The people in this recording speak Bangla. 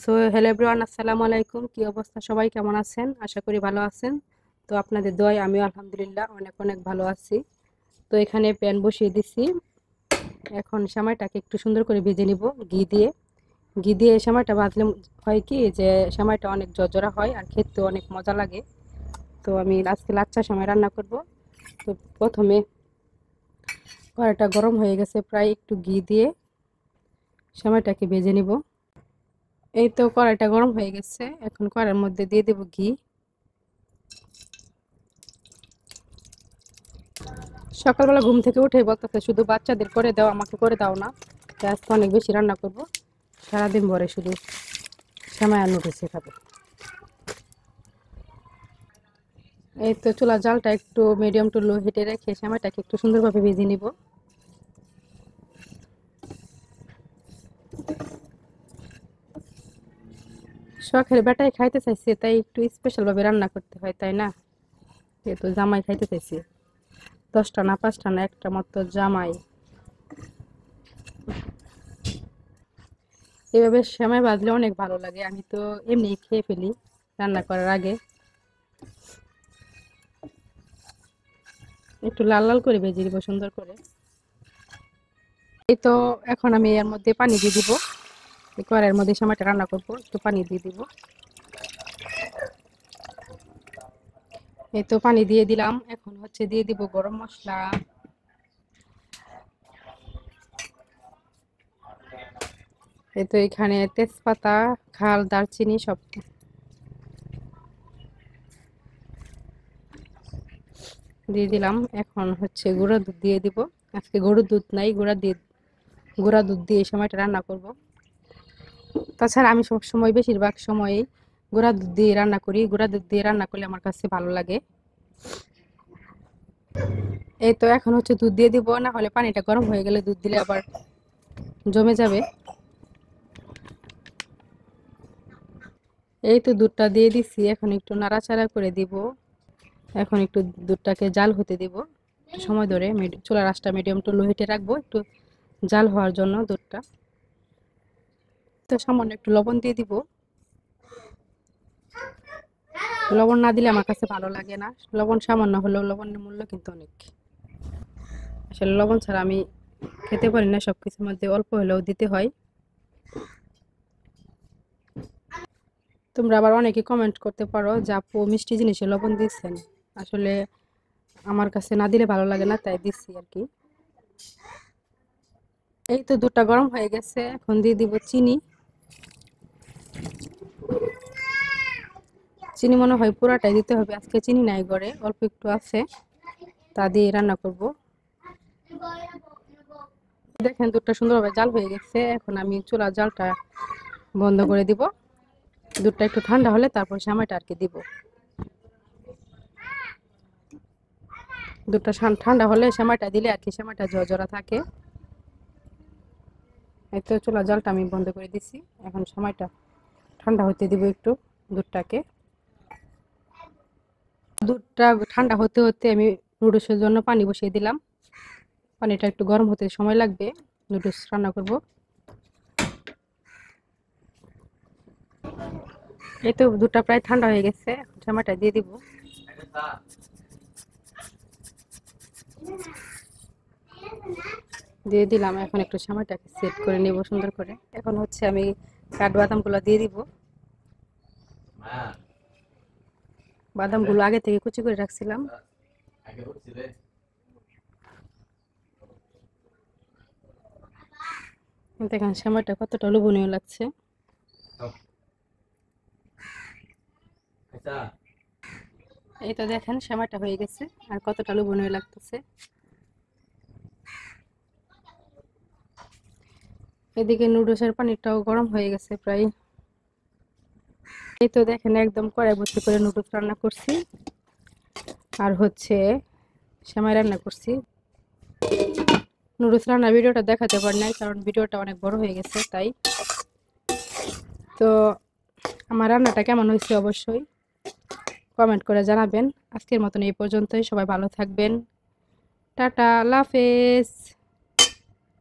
সো হ্যালো এভরিওয়ান, আসসালামু আলাইকুম। কি অবস্থা, সবাই কেমন আছেন? আশা করি ভালো আছেন। তো আপনাদের দোয়ায় আমিও আলহামদুলিল্লাহ অনেক অনেক ভালো আছি। তো এখানে প্যান বসিয়ে দিছি। এখন সেমাইটাকে একটু সুন্দর করে ভেজে নিব ঘি দিয়ে সেমাইটা ভাজলে হয় কি যে সেমাইটা অনেক ঝরঝরা হয় আর খেতে অনেক মজা লাগে। তো আমি আজকে লাচ্ছা সেমাই রান্না করব। তো প্রথমে কড়াইটা গরম হয়ে গেছে, প্রায় একটু ঘি দিয়ে সেমাইটাকে ভেজে নিব। এই তো কড়াইটা গরম হয়ে গেছে, এখন কড়াইয়ের মধ্যে দিয়ে দেব ঘি। সকালবেলা ঘুম থেকে উঠেই বলতেছে শুধু বাচ্চাদের করে দাও, আমাকে করে দাও না। তো আজকে অনেক বেশি রান্না করব, সারাদিন ভরে শুধু সেমাই আর নুডলস খাবে। এই তো চুলার জালটা একটু মিডিয়াম টু লো হিটে রেখে সেমাইটাকে একটু সুন্দরভাবে ভেজে নিব। শখের বেটাই খাইতে চাইছে, তাই একটু স্পেশাল ভাবে রান্না করতে হয়, তাই না? যেহেতু জামাই খাইতে চাইছে, 10টা না 5টা না একটা মতো জামাই। এভাবে সেমাই ভাজলে অনেক ভালো লাগে, আমি তো এমনি খেয়ে ফেলি রান্না করার আগে। একটু লাল লাল করে ভেজে দিব সুন্দর করে। এই তো এখন আমি এর মধ্যে পানি দিয়ে দিব। কড়াইয়ের মধ্যে সেমাইটা রান্না করবো, একটু পানি দিয়ে দিব। এই তো পানি দিয়ে দিলাম, এখন হচ্ছে দিয়ে দিব গরম মশলা। এই তো এখানে তেজপাতা, খাল, দারচিনি সব দিয়ে দিলাম। এখন হচ্ছে গুঁড়া দুধ দিয়ে দিব। আজকে গরুর দুধ নাই, গুঁড়া দুধ দিয়ে এই সময়টা রান্না করব। তাছাড়া আমি সব সময় বেশিরভাগ সময়ই গুঁড়া দুধ দিয়ে রান্না করি। গুঁড়া দুধ দিয়ে রান্না করলে আমার কাছে ভালো লাগে। এই তো এখন হচ্ছে দুধ দিয়ে দিব, না হলে পানিটা গরম হয়ে গেলে দুধ দিলে আবার জমে যাবে। এই তো দুধটা দিয়ে দিছি, এখন একটু নাড়াচাড়া করে দিব। এখন একটু দুধটাকে জাল হতে দিব, একটু সময় ধরে চুলার আঁচটা মিডিয়াম টু লো হিটে রাখবো একটু জাল হওয়ার জন্য দুধটা। তো সামান্য একটু লবণ দিয়ে দিব। লবণ না দিলে আমার কাছে ভালো লাগে না, লবণ সামান্য হলেও লবণের মূল্য কিন্তু অনেক। আসলে লবণ ছাড়া আমি খেতে পারি না, সবকিছুর মধ্যে অল্প হলেও দিতে হয়। তোমরা আবার অনেকে কমেন্ট করতে পারো যে আপু মিষ্টি জিনিসে লবণ দিচ্ছেন। আসলে আমার কাছে না দিলে ভালো লাগে না, তাই দিচ্ছি আর কি। এই তো দুধটা গরম হয়ে গেছে, এখন দিয়ে দিব চিনি। চিনি মনে হয় পুরাটাই দিতে হবে, আজকে চিনি নাই ঘরে, অল্প একটু আছে, তা দিয়ে রান্না করব। দেখেন দুধটা সুন্দরভাবে জাল হয়ে গেছে, এখন আমি চুলার জালটা বন্ধ করে দিব। দুধটা একটু ঠান্ডা হলে তারপর সেমাইটা আর কি দিব। দুধটা ঠান্ডা হলে সেমাইটা দিলে আর কি সেমাইটা ঝরঝরা থাকে। এই তো চুলার জালটা আমি বন্ধ করে দিছি, এখন সেমাইটা ঠান্ডা হতে দিব একটু দুধটাকে। দুধটা ঠান্ডা হতে হতে আমি নুডলসের জন্য পানি বসিয়ে দিলাম। পানিটা একটু গরম হতে সময় লাগবে, নুডলস রান্না করব। এই তো দুধটা প্রায় ঠান্ডা হয়ে গেছে, সেমাইটা দিয়ে দিব। দিয়ে দিলাম, এখন একটু সেমাইটাকে সেট করে নেব সুন্দর করে। এখন হচ্ছে আমি কাঠবাদামগুলো দিয়ে দিব। বাদামগুলো আগে থেকে কুচি করে রাখছিলাম। দেখেন সেমাইটা কতটা লোভনীয় লাগছে। এই তো দেখেন সেমাইটা হয়ে গেছে আর কতটা লোভনীয় লাগতেছে। এদিকে নুডলসের পানিটাও গরম হয়ে গেছে প্রায়। এই তো দেখেন একদম কড়াই ভর্তি করে নুডলস রান্না করছি আর হচ্ছে সেমাই রান্না করছি। নুডলস রান্নার ভিডিওটা দেখাতে পারি নাই, কারণ ভিডিওটা অনেক বড় হয়ে গেছে তাই। তো আমার রান্নাটা কেমন হয়েছে অবশ্যই কমেন্ট করে জানাবেন। আজকের মতন এই পর্যন্তই, সবাই ভালো থাকবেন। টাটা, আল্লাহ হাফেজ।